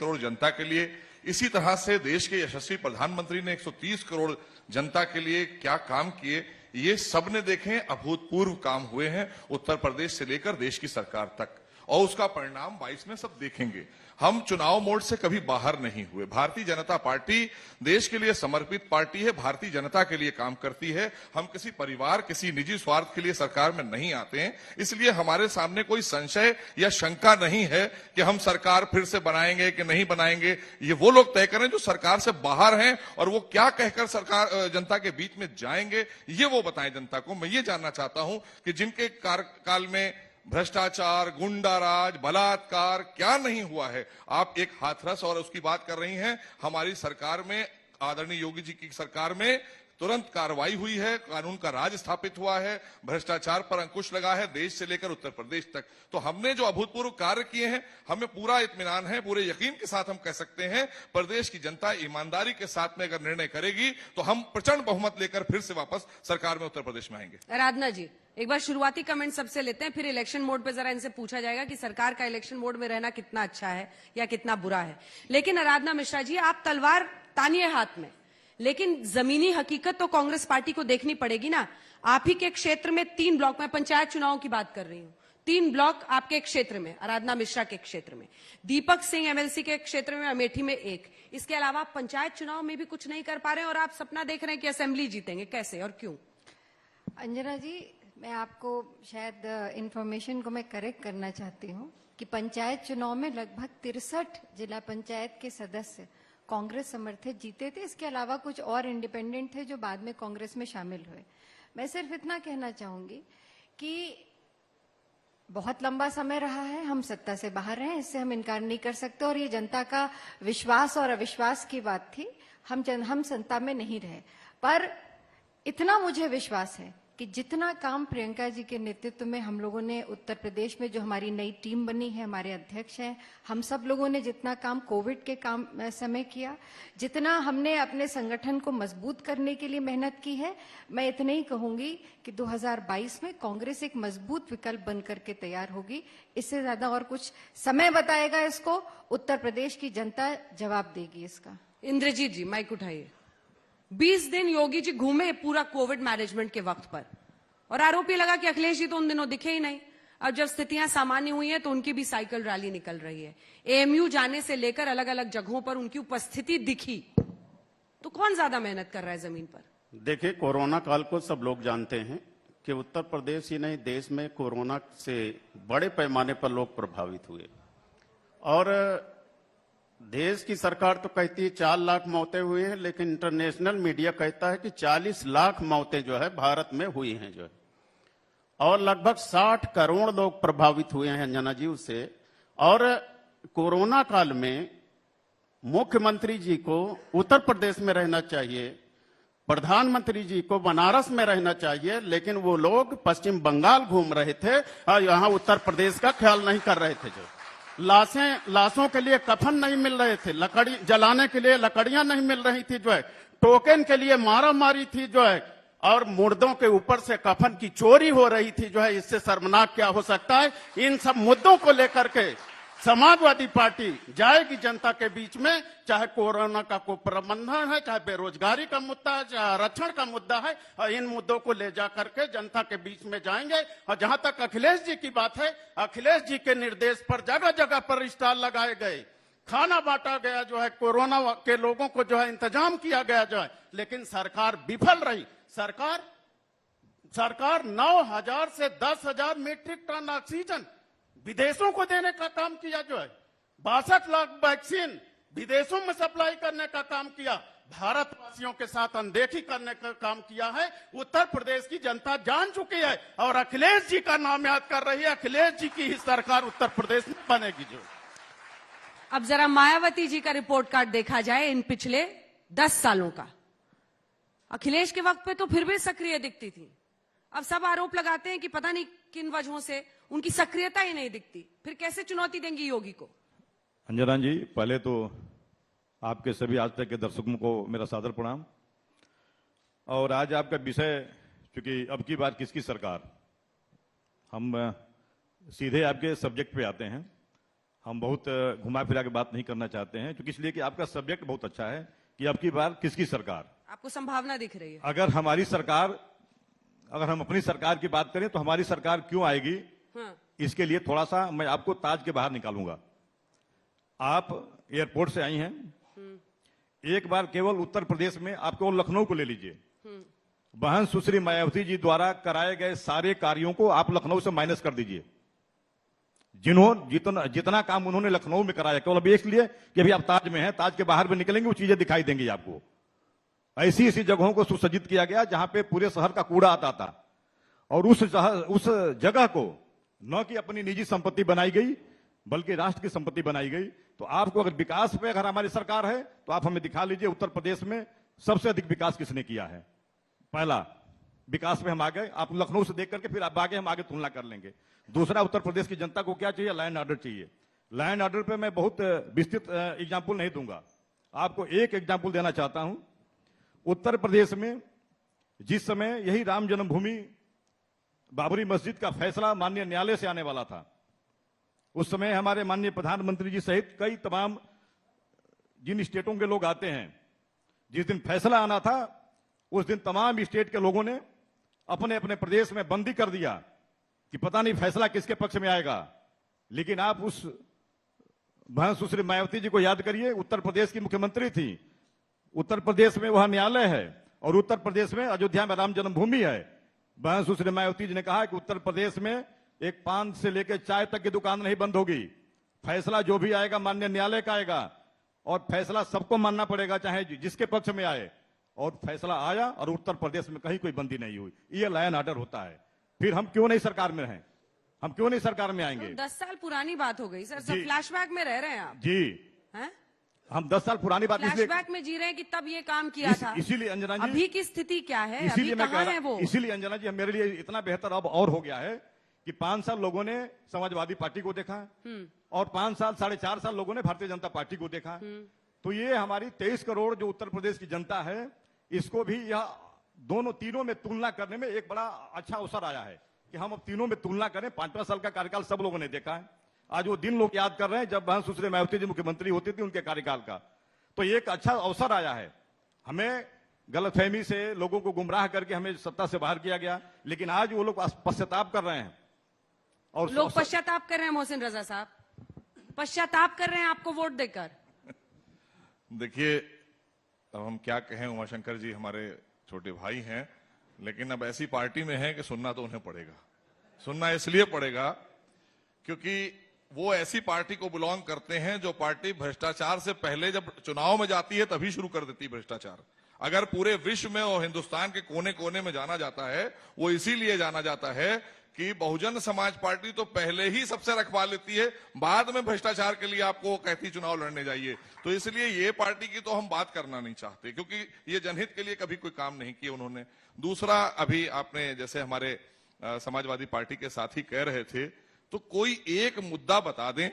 करोड़ जनता के लिए। इसी तरह से देश के यशस्वी प्रधानमंत्री ने 130 करोड़ जनता के लिए क्या काम किए, ये सब ने देखें। अभूतपूर्व काम हुए हैं उत्तर प्रदेश से लेकर देश की सरकार तक, और उसका परिणाम 22 में सब देखेंगे। हम चुनाव मोड से कभी बाहर नहीं हुए। भारतीय जनता पार्टी देश के लिए समर्पित पार्टी है, भारतीय जनता के लिए काम करती है। हम किसी परिवार, किसी निजी स्वार्थ के लिए सरकार में नहीं आते हैं, इसलिए हमारे सामने कोई संशय या शंका नहीं है कि हम सरकार फिर से बनाएंगे कि नहीं बनाएंगे। ये वो लोग तय करें जो सरकार से बाहर हैं, और वो क्या कहकर सरकार जनता के बीच में जाएंगे ये वो बताएं जनता को। मैं ये जानना चाहता हूं कि जिनके कार्यकाल में भ्रष्टाचार, गुंडाराज, बलात्कार क्या नहीं हुआ है। आप एक हाथरस और उसकी बात कर रही हैं। हमारी सरकार में, आदरणीय योगी जी की सरकार में तुरंत कार्रवाई हुई है, कानून का राज स्थापित हुआ है, भ्रष्टाचार पर अंकुश लगा है, देश से लेकर उत्तर प्रदेश तक। तो हमने जो अभूतपूर्व कार्य किए हैं, हमें पूरा इत्मीनान है, पूरे यकीन के साथ हम कह सकते हैं प्रदेश की जनता ईमानदारी के साथ में अगर निर्णय करेगी तो हम प्रचंड बहुमत लेकर फिर से वापस सरकार में उत्तर प्रदेश में आएंगे। आराधना जी, एक बार शुरुआती कमेंट सबसे लेते हैं, फिर इलेक्शन मोड पे जरा इनसे पूछा जाएगा कि सरकार का इलेक्शन मोड में रहना कितना अच्छा है या कितना बुरा है। लेकिन आराधना मिश्रा जी, आप तलवार तानिए हाथ में, लेकिन जमीनी हकीकत तो कांग्रेस पार्टी को देखनी पड़ेगी ना। आप ही के क्षेत्र में 3 ब्लॉक, मैं पंचायत चुनाव की बात कर रही हूं, 3 ब्लॉक आपके क्षेत्र में, आराधना मिश्रा के क्षेत्र में, दीपक सिंह एमएलसी के क्षेत्र में, अमेठी में 1। इसके अलावा आप पंचायत चुनाव में भी कुछ नहीं कर पा रहे हैं और आप सपना देख रहे हैं कि असेंबली जीतेंगे। कैसे और क्यों? अंजना जी, मैं आपको शायद इंफॉर्मेशन को मैं करेक्ट करना चाहती हूँ कि पंचायत चुनाव में लगभग 63 जिला पंचायत के सदस्य कांग्रेस समर्थित जीते थे। इसके अलावा कुछ और इंडिपेंडेंट थे जो बाद में कांग्रेस में शामिल हुए। मैं सिर्फ इतना कहना चाहूंगी कि बहुत लंबा समय रहा है, हम सत्ता से बाहर रहे, इससे हम इनकार नहीं कर सकते, और ये जनता का विश्वास और अविश्वास की बात थी। हम सत्ता में नहीं रहे, पर इतना मुझे विश्वास है कि जितना काम प्रियंका जी के नेतृत्व में हम लोगों ने उत्तर प्रदेश में, जो हमारी नई टीम बनी है, हमारे अध्यक्ष हैं, हम सब लोगों ने जितना काम कोविड के काम समय किया, जितना हमने अपने संगठन को मजबूत करने के लिए मेहनत की है, मैं इतना ही कहूंगी कि 2022 में कांग्रेस एक मजबूत विकल्प बनकर के तैयार होगी। इससे ज्यादा और कुछ समय बताएगा, इसको उत्तर प्रदेश की जनता जवाब देगी इसका। इंद्रजीत जी, माइक उठाइए। 20 दिन योगी जी घूमे पूरा कोविड मैनेजमेंट के वक्त पर, और आरोप ये लगा कि अखिलेश जी तो उन दिनों दिखे ही नहीं। अब जब स्थितियां सामान्य हुई हैं तो उनकी भी साइकिल रैली निकल रही है। एएमयू जाने से लेकर अलग अलग जगहों पर उनकी उपस्थिति दिखी। तो कौन ज्यादा मेहनत कर रहा है जमीन पर? देखिए, कोरोना काल को सब लोग जानते हैं कि उत्तर प्रदेश ही नहीं, देश में कोरोना से बड़े पैमाने पर लोग प्रभावित हुए, और देश की सरकार तो कहती है 4 लाख मौतें हुई हैं, लेकिन इंटरनेशनल मीडिया कहता है कि 40 लाख मौतें जो है भारत में हुई हैं जो है, और लगभग 60 करोड़ लोग प्रभावित हुए हैं अंजना जी उससे। और कोरोना काल में मुख्यमंत्री जी को उत्तर प्रदेश में रहना चाहिए, प्रधानमंत्री जी को बनारस में रहना चाहिए, लेकिन वो लोग पश्चिम बंगाल घूम रहे थे और यहाँ उत्तर प्रदेश का ख्याल नहीं कर रहे थे। जो लाशों के लिए कफन नहीं मिल रहे थे, लकड़ी जलाने के लिए लकड़ियां नहीं मिल रही थी जो है, टोकन के लिए मारा मारी थी जो है, और मुर्दों के ऊपर से कफन की चोरी हो रही थी जो है। इससे शर्मनाक क्या हो सकता है? इन सब मुद्दों को लेकर के समाजवादी पार्टी जाएगी जनता के बीच में, चाहे कोरोना का कोई प्रबंधन है, चाहे बेरोजगारी का मुद्दा है, चाहे आरक्षण का मुद्दा है, और इन मुद्दों को ले जा करके जनता के बीच में जाएंगे। और जहां तक अखिलेश जी की बात है, अखिलेश जी के निर्देश पर जगह जगह पर स्टॉल लगाए गए, खाना बांटा गया जो है, कोरोना के लोगों को जो है इंतजाम किया गया जो है, लेकिन सरकार विफल रही। सरकार 9,000 से 10,000 मीट्रिक टन ऑक्सीजन विदेशों को देने का काम किया जो है, 62 लाख वैक्सीन विदेशों में सप्लाई करने का काम किया, भारतवासियों के साथ अनदेखी करने का काम किया है। उत्तर प्रदेश की जनता जान चुकी है और अखिलेश जी का नाम याद कर रही है। अखिलेश जी की ही सरकार उत्तर प्रदेश में बनेगी। जो अब जरा मायावती जी का रिपोर्ट कार्ड देखा जाए इन पिछले 10 सालों का। अखिलेश के वक्त पे तो फिर भी सक्रिय दिखती थी, अब सब आरोप लगाते हैं कि पता नहीं किन वजहों से उनकी सक्रियता ही नहीं दिखती। फिर कैसे चुनौती देंगी योगी को? अंजना जी, पहले तो आपके सभी आज तक के दर्शकों को मेरा सादर प्रणाम। और आज आपका विषय, चूंकि अब की बार किसकी सरकार, हम सीधे आपके सब्जेक्ट पे आते हैं। हम बहुत घुमा फिरा के बात नहीं करना चाहते हैं, क्योंकि इसलिए कि आपका सब्जेक्ट बहुत अच्छा है कि अब की बार किसकी सरकार। आपको संभावना दिख रही है। अगर हमारी सरकार, अगर हम अपनी सरकार की बात करें तो हमारी सरकार क्यों आएगी, हाँ। इसके लिए थोड़ा सा मैं आपको ताज के बाहर निकालूंगा। आप एयरपोर्ट से आई हैं, एक बार केवल उत्तर प्रदेश में आप केवल लखनऊ को ले लीजिए। बहन सुश्री मायावती जी द्वारा कराए गए सारे कार्यों को आप लखनऊ से माइनस कर दीजिए। जितना काम उन्होंने लखनऊ में कराया, केवल अभी इसलिए कि अभी आप ताज में हैं, ताज के बाहर भी निकलेंगे वो चीजें दिखाई देंगी आपको। ऐसी ऐसी जगहों को सुसज्जित किया गया जहां पे पूरे शहर का कूड़ा आता था, और उस जगह को न कि अपनी निजी संपत्ति बनाई गई बल्कि राष्ट्र की संपत्ति बनाई गई। तो आपको अगर विकास पे अगर हमारी सरकार है तो आप हमें दिखा लीजिए उत्तर प्रदेश में सबसे अधिक विकास किसने किया है। पहला, विकास में हम आ गए, आप लखनऊ से देख करके फिर आप आगे हम आगे तुलना कर लेंगे। दूसरा, उत्तर प्रदेश की जनता को क्या चाहिए, लैंड ऑर्डर चाहिए। लैंड ऑर्डर पे मैं बहुत विस्तृत एग्जाम्पल नहीं दूंगा, आपको एक एग्जाम्पल देना चाहता हूं। उत्तर प्रदेश में जिस समय यही राम जन्मभूमि बाबरी मस्जिद का फैसला माननीय न्यायालय से आने वाला था, उस समय हमारे माननीय प्रधानमंत्री जी सहित कई तमाम जिन स्टेटों के लोग आते हैं, जिस दिन फैसला आना था उस दिन तमाम स्टेट के लोगों ने अपने अपने प्रदेश में बंदी कर दिया कि पता नहीं फैसला किसके पक्ष में आएगा। लेकिन आप उस बहन सुश्री मायावती जी को याद करिए, उत्तर प्रदेश की मुख्यमंत्री थी, उत्तर प्रदेश में वह न्यायालय है और उत्तर प्रदेश में अयोध्या में राम जन्मभूमि है। बहन सुश्री मायावती जी ने कहा कि उत्तर प्रदेश में एक पान से लेकर चाय तक की दुकान नहीं बंद होगी, फैसला जो भी आएगा माननीय न्यायालय का आएगा और फैसला सबको मानना पड़ेगा चाहे जिसके पक्ष में आए। और फैसला आया और उत्तर प्रदेश में कहीं कोई बंदी नहीं हुई। ये लैंड ऑर्डर होता है। फिर हम क्यों नहीं सरकार में हैं, हम क्यों नहीं सरकार में आएंगे। 10 साल पुरानी बात हो गई सर, सब फ्लैशबैक में रह रहे हैं आप जी हैं? हम 10 साल पुरानी बात इसलिए फ्लैशबैक में जी रहे हैं कि तब ये काम किया था। इसीलिए अंजना जी, अभी की स्थिति क्या है, इसीलिए अभी मैं कहाँ है वो? इसीलिए अंजना जी मेरे लिए इतना बेहतर अब और हो गया है कि 5 साल लोगों ने समाजवादी पार्टी को देखा और 5 साल 4.5 साल लोगों ने भारतीय जनता पार्टी को देखा। तो ये हमारी 23 करोड़ जो उत्तर प्रदेश की जनता है, इसको भी यह दोनों तीनों में तुलना करने में एक बड़ा अच्छा अवसर आया है कि हम अब तीनों में तुलना करें। 5 साल का कार्यकाल सब लोगों ने देखा है। आज वो दिन लोग याद कर रहे हैं जब बहन सुश्री मायावती जी मुख्यमंत्री होती थी, उनके कार्यकाल का। तो एक अच्छा अवसर आया है। हमें गलतफहमी से लोगों को गुमराह करके हमें सत्ता से बाहर किया गया, लेकिन आज वो लोग पश्चाताप कर रहे हैं। और लोग पश्चाताप कर रहे हैं, मोहसिन रजा साहब पश्चाताप कर रहे हैं आपको वोट देकर। देखिए, अब हम क्या कहें, उमाशंकर जी हमारे छोटे भाई हैं, लेकिन अब ऐसी पार्टी में है कि सुनना तो उन्हें पड़ेगा। सुनना इसलिए पड़ेगा क्योंकि वो ऐसी पार्टी को बिलोंग करते हैं जो पार्टी भ्रष्टाचार से पहले जब चुनाव में जाती है तभी शुरू कर देती है भ्रष्टाचार। अगर पूरे विश्व में और हिंदुस्तान के कोने कोने में जाना जाता है, वो इसीलिए जाना जाता है कि बहुजन समाज पार्टी तो पहले ही सबसे रखवा लेती है, बाद में भ्रष्टाचार के लिए आपको कहती चुनाव लड़ने जाइए। तो इसलिए ये पार्टी की तो हम बात करना नहीं चाहते, क्योंकि ये जनहित के लिए कभी कोई काम नहीं किया उन्होंने। दूसरा, अभी आपने जैसे हमारे समाजवादी पार्टी के साथी कह रहे थे, तो कोई एक मुद्दा बता दें,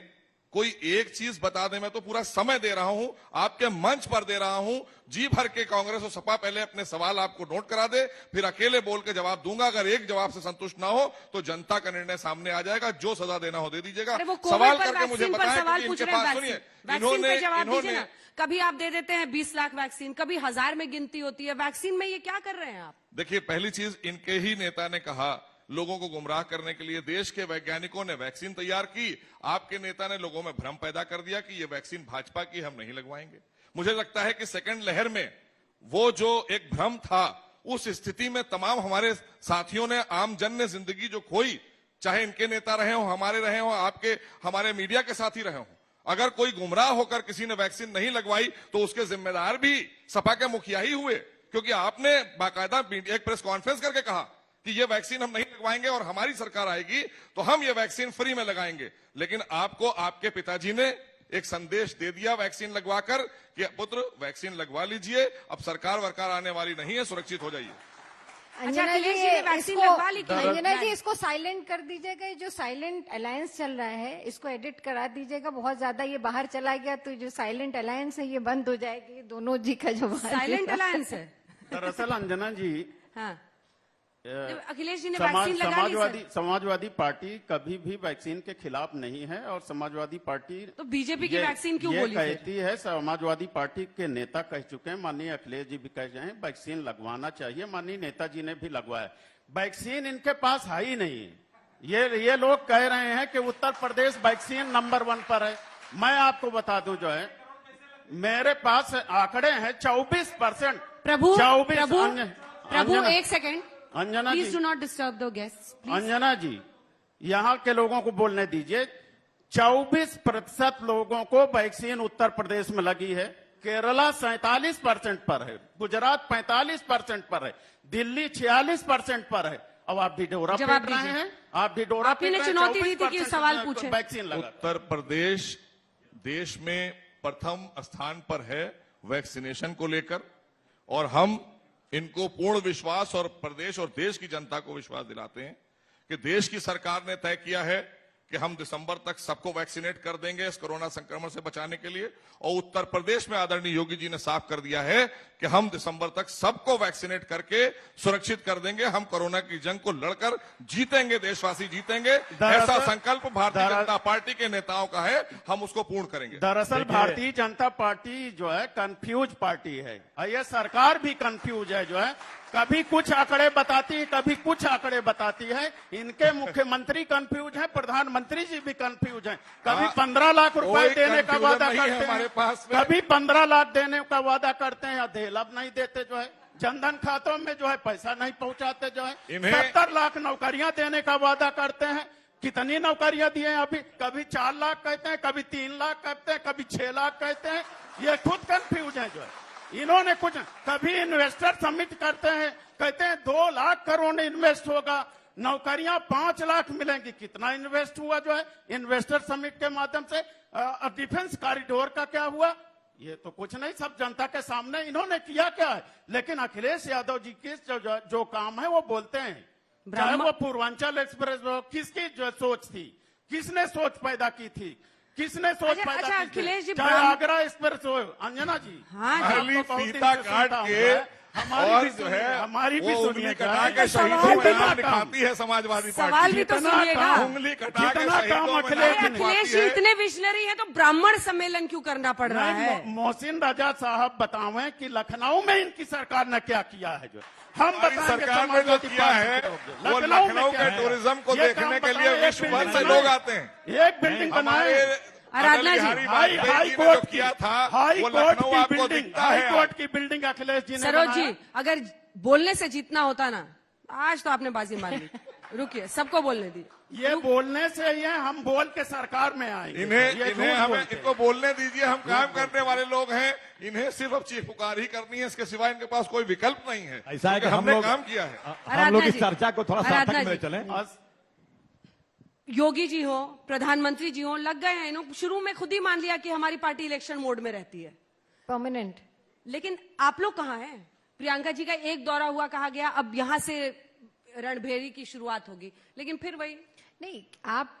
कोई एक चीज बता दें। मैं तो पूरा समय दे रहा हूं, आपके मंच पर दे रहा हूं, जी भर के कांग्रेस और सपा पहले अपने सवाल आपको नोट करा दे, फिर अकेले बोल के जवाब दूंगा। अगर एक जवाब से संतुष्ट ना हो तो जनता का निर्णय सामने आ जाएगा, जो सजा देना हो दे दीजिएगा। सवाल करके मुझे बताएं, इनके पास सुनिए, इन्होंने कभी आप दे देते हैं 20 लाख वैक्सीन, कभी 1000 में गिनती होती है वैक्सीन में, ये क्या कर रहे हैं आप? देखिए, पहली चीज, इनके ही नेता ने कहा लोगों को गुमराह करने के लिए देश के वैज्ञानिकों ने वैक्सीन तैयार की, आपके नेता ने लोगों में भ्रम पैदा कर दिया कि ये वैक्सीन भाजपा की, हम नहीं लगवाएंगे। मुझे लगता है कि सेकंड लहर में वो जो एक भ्रम था, उस स्थिति में तमाम हमारे साथियों ने, आम जन ने जिंदगी जो खोई, चाहे इनके नेता रहे हो, हमारे रहे हो, आपके हमारे मीडिया के साथी रहे हो, अगर कोई गुमराह होकर किसी ने वैक्सीन नहीं लगवाई तो उसके जिम्मेदार भी सपा के मुखिया ही हुए, क्योंकि आपने बाकायदा एक प्रेस कॉन्फ्रेंस करके कहा कि ये वैक्सीन हम नहीं लगवाएंगे और हमारी सरकार आएगी तो हम ये वैक्सीन फ्री में लगाएंगे। लेकिन आपको आपके पिताजी ने एक संदेश दे दिया वैक्सीन लगवाकर कि पुत्र वैक्सीन लगवा लीजिए, अब सरकार वरकार आने वाली नहीं है, सुरक्षित हो जाइए। अंजना जी ने वैक्सीन लगवा ली। अंजना जी, इसको साइलेंट कर दीजिएगा। ये जो साइलेंट अलायंस चल रहा है इसको एडिट करा दीजिएगा। बहुत ज्यादा ये बाहर चला गया तो जो साइलेंट अलायंस है ये बंद हो जाएगी। दोनों जी का जो साइलेंट अलायंस है दरअसल अंजना जी, हाँ, अखिलेश जी ने वैक्सीन लगा ली सर। समाजवादी पार्टी कभी भी वैक्सीन के खिलाफ नहीं है और समाजवादी पार्टी तो बीजेपी की वैक्सीन क्यों बोली फिर? कहती है, समाजवादी पार्टी के नेता कह चुके हैं, माननीय अखिलेश जी भी कह रहे हैं वैक्सीन लगवाना चाहिए, माननीय नेताजी ने भी लगवाया। वैक्सीन इनके पास है ही नहीं है। ये लोग कह रहे हैं कि उत्तर प्रदेश वैक्सीन नंबर 1 पर है। मैं आपको बता दूं, जो है मेरे पास आंकड़े हैं 24%। प्रभु 24 एक second, Anjana please ji, do not disturb the guest. Anjana ji, यहाँ के लोगों को बोलने दीजिए। 24% लोगों को वैक्सीन उत्तर प्रदेश में लगी है, केरला 47% पर है, गुजरात 45% पर है, दिल्ली 46% पर है। अब आप भी डोरा जवाब पीट रहे दीजिए। हैं, आप भी डोरा आपने पीट रहे हैं। चुनौती दी थी कि 24% सवाल पूछे। वैक्सीन लगा। उत्तर प्रदेश देश में प्रथम स्थान पर है वैक्सीनेशन को लेकर, और हम इनको पूर्ण विश्वास और प्रदेश और देश की जनता को विश्वास दिलाते हैं कि देश की सरकार ने तय किया है कि हम दिसंबर तक सबको वैक्सीनेट कर देंगे इस कोरोना संक्रमण से बचाने के लिए। और उत्तर प्रदेश में आदरणीय योगी जी ने साफ कर दिया है कि हम दिसंबर तक सबको वैक्सीनेट करके सुरक्षित कर देंगे। हम कोरोना की जंग को लड़कर जीतेंगे, देशवासी जीतेंगे। ऐसा संकल्प भारतीय जनता पार्टी के नेताओं का है, हम उसको पूर्ण करेंगे। दरअसल भारतीय जनता पार्टी जो है कंफ्यूज पार्टी है, और ये सरकार भी कंफ्यूज है। जो है कभी कुछ आंकड़े बताती है, कभी कुछ आंकड़े बताती है। इनके मुख्यमंत्री कंफ्यूज हैं, प्रधानमंत्री जी भी कंफ्यूज हैं। कभी 15 लाख रुपए देने का वादा करते हैं, कभी 15 लाख देने का वादा करते हैं, अब नहीं देते। जो है जनधन खातों में जो है पैसा नहीं पहुंचाते। जो है 70 लाख नौकरियां देने का वादा करते हैं। कितनी नौकरियां दिए अभी? कभी 4 लाख कहते हैं, कभी 3 लाख कहते हैं, कभी 6 लाख कहते हैं। ये खुद कंफ्यूज है। जो है इन्होंने कुछ, कभी इन्वेस्टर समिट करते हैं, कहते हैं 2 लाख करोड़ इन्वेस्ट होगा, नौकरियां 5 लाख मिलेंगी। कितना इन्वेस्ट हुआ? जो है इन्वेस्टर समिट के माध्यम से। डिफेंस कॉरिडोर का क्या हुआ? ये तो कुछ नहीं, सब जनता के सामने। इन्होंने किया क्या है? लेकिन अखिलेश यादव जी की जो काम है वो बोलते हैं। चाहे वो पूर्वांचल एक्सप्रेस हो, किसकी जो सोच थी, किसने सोच पैदा की थी, किसने सोच पैदा की अखिलेश जी, चाहे आगरा एक्सप्रेस हो। अंजना जी, खाली फीता काट के और जो है हमारी भी उंगली कटा के सवाल शहीदों भी में दिखाती है समाजवादी पार्टी। सवाल भी तो सुनिएगा। उंगली कटा के जितना काम शहीदों में अखिलेश जी इतने विजनरी है तो ब्राह्मण सम्मेलन क्यों करना पड़ रहा है? मोहसिन रजा साहब बतावें कि लखनऊ में इनकी सरकार ने क्या किया है। जो हम बताएंगे सरकार ने जो किया है वो लखनऊ के टूरिज्म को देखने के लिए विश्व भर से लोग आते हैं। एक बिल्डिंग बनाए आराधना जी, हाई कोर्ट किया था, हाई वो कोर्ट लखनऊ की आपको बिल्डिंग, दिखता हाई है। कोर्ट की बिल्डिंग अखिलेश जी ने सरोज बनाया। जी, अगर बोलने से जीतना होता ना, आज तो आपने बाजी मार ली। रुकिए, सबको बोलने दीजिए। ये बोलने से ही है, हम बोल के सरकार में आएंगे। इन्हें हमें इनको बोलने दीजिए। हम काम करने वाले लोग हैं, इन्हें सिर्फ अब चीख पुकार ही करनी है, इसके सिवाय इनके पास कोई विकल्प नहीं है। ऐसा है कि हमने काम किया है। हम लोग इस चर्चा को थोड़ा सार्थक आराधना में जी। चलें। योगी जी हो, प्रधानमंत्री जी हो, लग गए हैं। इन्होंने शुरू में खुद ही मान लिया कि हमारी पार्टी इलेक्शन मोड में रहती है। परमानेंट। लेकिन आप लोग कहाँ हैं? प्रियंका जी का एक दौरा हुआ, कहा गया अब यहां से रणभेरी की शुरुआत होगी, लेकिन फिर वही नहीं, आप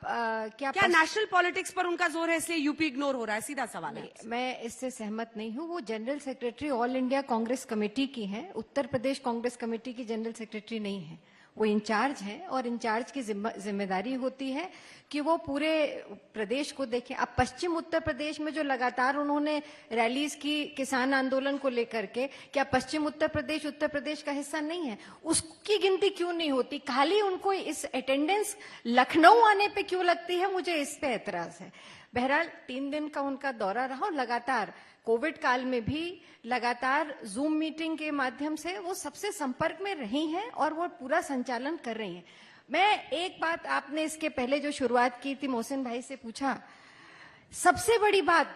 क्या नेशनल पॉलिटिक्स पर उनका जोर है इसलिए यूपी इग्नोर हो रहा है? सीधा सवाल है। मैं इससे सहमत नहीं हूँ। वो general secretary all India Congress committee की हैं, उत्तर प्रदेश कांग्रेस कमेटी की जनरल सेक्रेटरी नहीं है। वो इंचार्ज हैं और इंचार्ज की जिम्मेदारी होती है कि वो पूरे प्रदेश को देखें। अब पश्चिम उत्तर प्रदेश में जो लगातार उन्होंने रैलीज की किसान आंदोलन को लेकर के, क्या पश्चिम उत्तर प्रदेश का हिस्सा नहीं है? उसकी गिनती क्यों नहीं होती? खाली उनको इस अटेंडेंस लखनऊ आने पे क्यों लगती है? मुझे इस पे एतराज है। बहरहाल 3 दिन का उनका दौरा रहा और लगातार कोविड काल में भी लगातार जूम मीटिंग के माध्यम से वो सबसे संपर्क में रही हैं और वो पूरा संचालन कर रही हैं। मैं एक बात, आपने इसके पहले जो शुरुआत की थी मोहसिन भाई से पूछा, सबसे बड़ी बात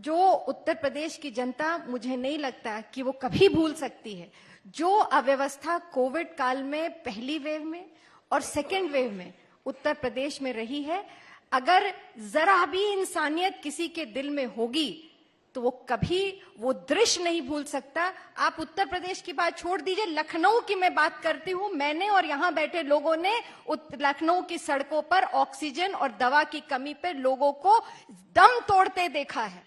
जो उत्तर प्रदेश की जनता, मुझे नहीं लगता कि वो कभी भूल सकती है, जो अव्यवस्था कोविड काल में पहली वेव में और सेकेंड वेव में उत्तर प्रदेश में रही है, अगर जरा भी इंसानियत किसी के दिल में होगी तो वो कभी वो दृश्य नहीं भूल सकता। आप उत्तर प्रदेश की बात छोड़ दीजिए, लखनऊ की मैं बात करती हूं। मैंने और यहां बैठे लोगों ने लखनऊ की सड़कों पर ऑक्सीजन और दवा की कमी पर लोगों को दम तोड़ते देखा है।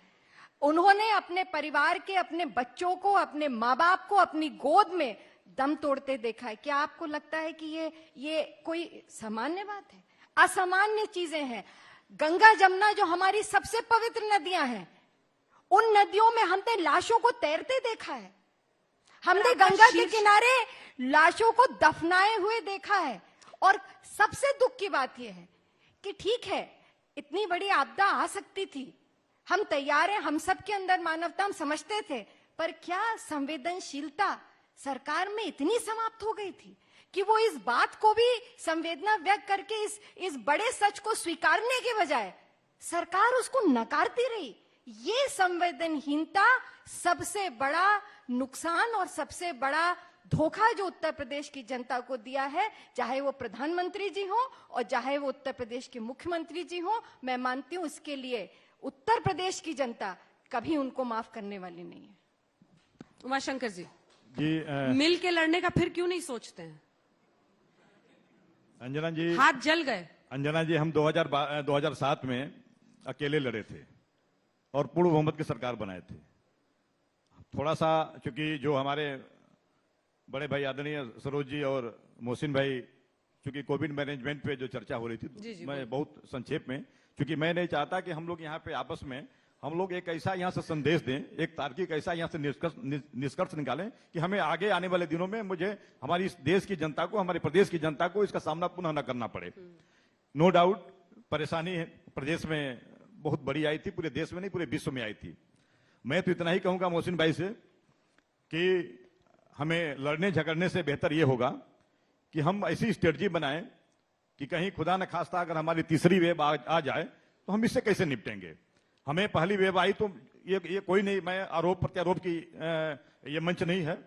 उन्होंने अपने परिवार के, अपने बच्चों को, अपने माँ बाप को अपनी गोद में दम तोड़ते देखा है। क्या आपको लगता है कि ये कोई सामान्य बात है? असामान्य चीजें हैं। गंगा जमुना जो हमारी सबसे पवित्र नदियां हैं, उन नदियों में हमने लाशों को तैरते देखा है। हमने गंगा के किनारे लाशों को दफनाए हुए देखा है। और सबसे दुख की बात यह है कि ठीक है, इतनी बड़ी आपदा आ सकती थी, हम तैयार हैं, हम सबके अंदर मानवता हम समझते थे, पर क्या संवेदनशीलता सरकार में इतनी समाप्त हो गई थी कि वो इस बात को भी संवेदना व्यक्त करके इस बड़े सच को स्वीकारने के बजाय सरकार उसको नकारती रही? ये संवेदनहीनता सबसे बड़ा नुकसान और सबसे बड़ा धोखा जो उत्तर प्रदेश की जनता को दिया है, चाहे वो प्रधानमंत्री जी हो और चाहे वो उत्तर प्रदेश के मुख्यमंत्री जी हो। मैं मानती हूं इसके लिए उत्तर प्रदेश की जनता कभी उनको माफ करने वाली नहीं है। उमाशंकर जी, मिल के लड़ने का फिर क्यों नहीं सोचते हैं? अंजना जी, हाथ जल गए। अंजना जी, हम 2007 में अकेले लड़े थे और पूर्ण बहुमत की सरकार बनाए थे। थोड़ा सा चूंकि जो हमारे बड़े भाई आदरणीय सरोज जी और मोहसिन भाई, चूंकि कोविड मैनेजमेंट पे जो चर्चा हो रही थी, मैं बहुत संक्षेप में, क्योंकि मैं नहीं चाहता कि हम लोग यहाँ पे आपस में हम लोग एक ऐसा यहाँ से संदेश दें, एक तार्किक ऐसा यहाँ से निष्कर्ष निकालें कि हमें आगे आने वाले दिनों में हमारी इस देश की जनता को, हमारे प्रदेश की जनता को इसका सामना पुनः न करना पड़े। नो डाउट परेशानी प्रदेश में बहुत बड़ी आई थी, पूरे देश में नहीं पूरे विश्व में आई थी। मैं तो इतना ही कहूंगा मोहसिन भाई से कि हमें लड़ने झगड़ने से बेहतर यह होगा कि हम ऐसी स्ट्रेटजी बनाएं कि कहीं खुदा न खास्ता अगर हमारी तीसरी वेव आ जाए तो हम इससे कैसे निपटेंगे। हमें पहली वेव आई तो ये कोई नहीं, मैं आरोप प्रत्यारोप की ये मंच नहीं है।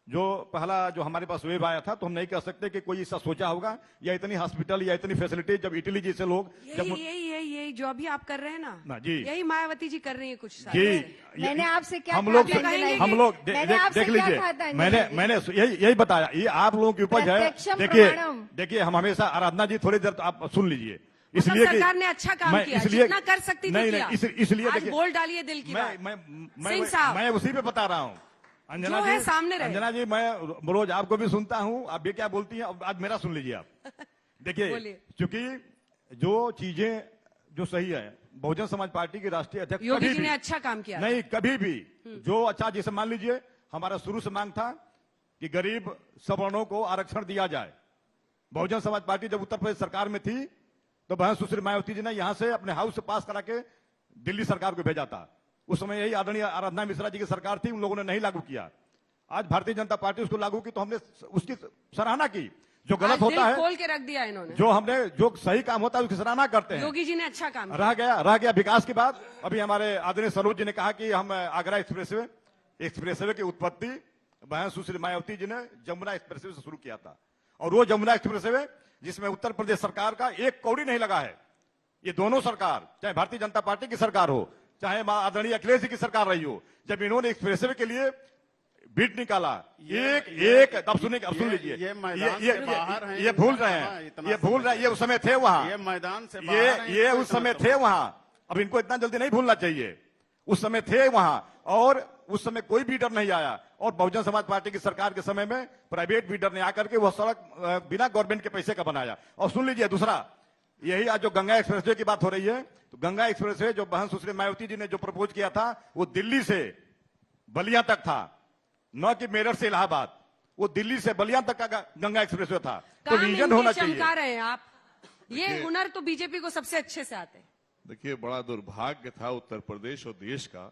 जो पहला जो हमारे पास वेव आया था तो हम नहीं कह सकते कि कोई ऐसा सोचा होगा या इतनी हॉस्पिटल या इतनी फैसिलिटी, जब इटली जैसे लोग यही जो अभी आप कर रहे हैं ना जी, यही मायावती जी कर रही है कुछ जी। मैंने आपसे क्या हम लोग देख लीजिए, मैंने यही बताया, ये आप लोगों की उपज है। देखिए हम हमेशा, आराधना जी थोड़ी देर आप सुन लीजिए, इसलिए सरकार ने अच्छा काम किया, जितना कर सकती थी किया। इसलिए आज बोल डालिए दिल की बात। मैं उसी पे बता रहा हूँ अंजना जी, सामने रहे। अंजना जी, मैं रोज आपको भी सुनता हूँ, आप भी क्या बोलती हैं, आज मेरा सुन लीजिए आप। देखिए, क्योंकि जो चीजें जो सही है, बहुजन समाज पार्टी के राष्ट्रीय अध्यक्ष योगी जी ने अच्छा काम किया नहीं, कभी भी जो अच्छा, जैसे मान लीजिए हमारा शुरू से मांग था कि गरीब सवर्णों को आरक्षण दिया जाए। बहुजन समाज पार्टी जब उत्तर प्रदेश सरकार में थी तो बहन सुश्री मायावती जी ने यहां से अपने हाउस से पास करा के दिल्ली सरकार को भेजा था। उस समय यही आदरणीय आराधना मिश्रा जी की सरकार थी, उन लोगों ने नहीं लागू किया। आज भारतीय जनता पार्टी उसको लागू की तो हमने उसकी सराहना की। जो गलत होता है खोल के रख दिया इन्होंने, जो सही काम होता है उसकी सराहना करते हैं। योगी जी ने अच्छा काम रह गया विकास की बात। अभी हमारे आदरणीय सरोज जी ने कहा कि हम आगरा एक्सप्रेसवे की उत्पत्ति बहन सुश्री मायावती जी ने जमुना एक्सप्रेसवे से शुरू किया था। और वो जमुना एक्सप्रेसवे जिसमें उत्तर प्रदेश सरकार का एक कौड़ी नहीं लगा है। ये दोनों सरकार, चाहे भारतीय जनता पार्टी की सरकार हो, चाहे आदरणीय अखिलेश जी की सरकार रही हो, जब इन्होंने एक्सप्रेसवे के लिए बिड निकाला, अब सुन लीजिए, ये भूल रहे हैं, ये उस समय थे वहां, ये मैदान से ये उस समय थे वहां। अब इनको इतना जल्दी नहीं भूलना चाहिए, उस समय थे वहां और उस समय कोई बीडर नहीं आया। और बहुजन समाज पार्टी की सरकार के समय में प्राइवेट बीडर ने आकर के वह सड़क बिना गवर्नमेंट के पैसे का बनाया। और सुन लीजिए दूसरा, यही आज जो गंगा एक्सप्रेसवे की बात हो रही है, तो गंगा एक्सप्रेसवे जो बहन सुश्री मायावती जी ने जो प्रपोज किया था वो दिल्ली से बलिया तक था, न कि मेरठ से इलाहाबाद, वो दिल्ली से बलिया तक का गंगा एक्सप्रेसवे था। तो विजन होना चाहिए। चमका रहे हैं आप, ये हुनर तो बीजेपी को सबसे अच्छे से आते हैं। देखिए, बड़ा दुर्भाग्य था उत्तर प्रदेश और देश का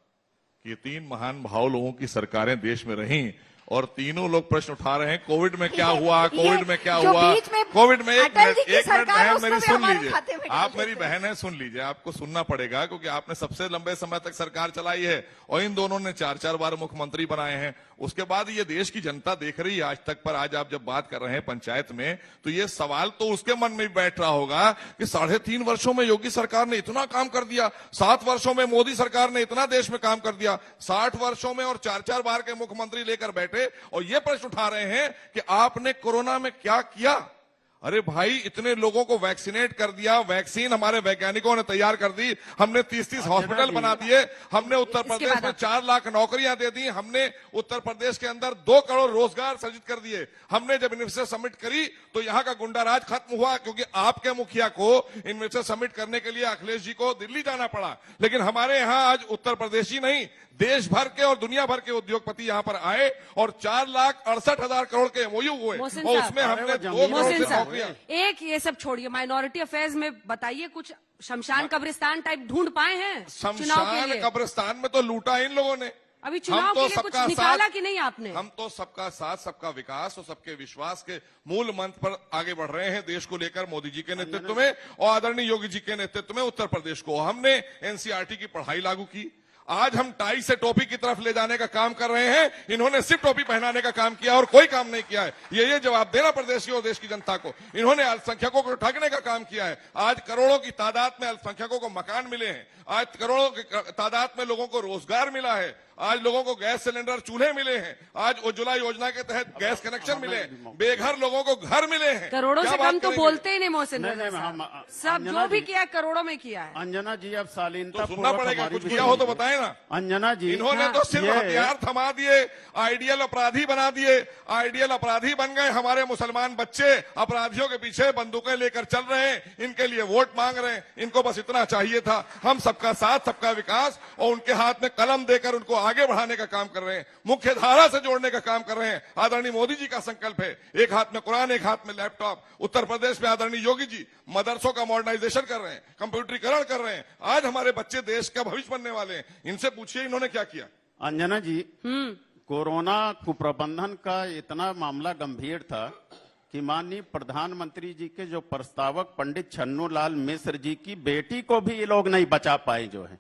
कि तीन महान भाव लोगों की सरकारें देश में रहीं और तीनों लोग प्रश्न उठा रहे हैं कोविड में क्या हुआ, कोविड में क्या हुआ, कोविड में। एक मिनट बहन मेरी सुन लीजिए, आप मेरी बहन है, सुन लीजिए, आपको सुनना पड़ेगा क्योंकि आपने सबसे लंबे समय तक सरकार चलाई है और इन दोनों ने 4-4 बार मुख्यमंत्री बनाए हैं। उसके बाद ये देश की जनता देख रही है आज तक, पर आज आप जब बात कर रहे हैं पंचायत में, तो ये सवाल तो उसके मन में भी बैठ रहा होगा कि 3.5 वर्षों में योगी सरकार ने इतना काम कर दिया, 7 वर्षों में मोदी सरकार ने इतना देश में काम कर दिया, 60 वर्षों में और 4-4 बार के मुख्यमंत्री लेकर बैठे और ये प्रश्न उठा रहे हैं कि आपने कोरोना में क्या किया। अरे भाई, इतने लोगों को वैक्सीनेट कर दिया, वैक्सीन हमारे वैज्ञानिकों ने तैयार कर दी, हमने 30-30 हॉस्पिटल बना दिए, हमने उत्तर प्रदेश में 4 लाख नौकरियां दे दी, हमने उत्तर प्रदेश के अंदर 2 करोड़ रोजगार सृजित कर दिए। हमने जब इन्वेस्टर समिट करी तो यहाँ का गुंडा राज खत्म हुआ, क्योंकि आपके मुखिया को इन्वेस्टर समिट करने के लिए अखिलेश जी को दिल्ली जाना पड़ा। लेकिन हमारे यहाँ आज उत्तर प्रदेश ही नहीं, देश भर के और दुनिया भर के उद्योगपति यहाँ पर आए और 4,68,000 करोड़ के एमओयू हुए, और उसमें हमने 2 करोड़ से नौकरियां। एक ये सब छोड़िए, माइनॉरिटी अफेयर्स में बताइए कुछ शमशान कब्रिस्तान टाइप ढूंढ पाए हैं चुनाव के शमशान लिए? कब्रिस्तान में तो लूटा इन लोगों ने। अभी चुनाव के लिए कुछ निकाला कि नहीं आपने? हम तो सबका साथ, सबका विकास और सबके विश्वास के मूल मंत्र पर आगे बढ़ रहे हैं देश को लेकर, मोदी जी के नेतृत्व में और आदरणीय योगी जी के नेतृत्व में। उत्तर प्रदेश को हमने एनसीईआरटी की पढ़ाई लागू की। आज हम टाई से टोपी की तरफ ले जाने का काम कर रहे हैं, इन्होंने सिर्फ टोपी पहनाने का काम किया और कोई काम नहीं किया है। ये जवाब देना प्रदेशियों और देश की जनता को। इन्होंने अल्पसंख्यकों को ठगने का काम किया है। आज करोड़ों की तादाद में अल्पसंख्यकों को मकान मिले हैं, आज करोड़ों की तादाद में लोगों को रोजगार मिला है, आज लोगों को गैस सिलेंडर चूल्हे मिले हैं, आज उज्ज्वला योजना के तहत गैस कनेक्शन मिले हैं, बेघर लोगों को घर मिले हैं। करोड़ों से कम तो बोलते ही नहीं मोहसिन नहीं, रजा हम- साहब। सब जो भी किया करोड़ों में किया है। अंजना जी अब शालीनता तो सुनना पड़ेगा, कुछ किया हो तो बताए ना। अंजना जी इन्होंने तो सिर्फ हथियार थमा दिए, आइडियल अपराधी बना दिए। आइडियल अपराधी बन गए हमारे मुसलमान बच्चे, अपराधियों के पीछे बंदूकें लेकर चल रहे हैं, इनके लिए वोट मांग रहे हैं। इनको बस इतना चाहिए था, हम सबका साथ, सबका विकास, और उनके हाथ में कलम देकर उनको आगे बढ़ाने का काम कर रहे हैं, मुख्य धारा से जोड़ने का काम कर रहे हैं। आदरणीय मोदी जी का संकल्प है, एक हाथ में कुरान, एक हाथ में लैपटॉप। उत्तर प्रदेश में आदरणीय योगी जी मदरसों का मॉडर्नाइजेशन कर रहे हैं, कंप्यूटरीकरण कर रहे हैं। आज हमारे बच्चे देश का भविष्य बनने वाले हैं। इनसे पूछिए इन्होंने क्या किया। अंजना जी, कोरोना कुप्रबंधन का इतना मामला गंभीर था कि माननीय प्रधानमंत्री जी के जो प्रस्तावक पंडित छन्नूलाल मिश्र जी की बेटी को भी ये लोग नहीं बचा पाए। जो है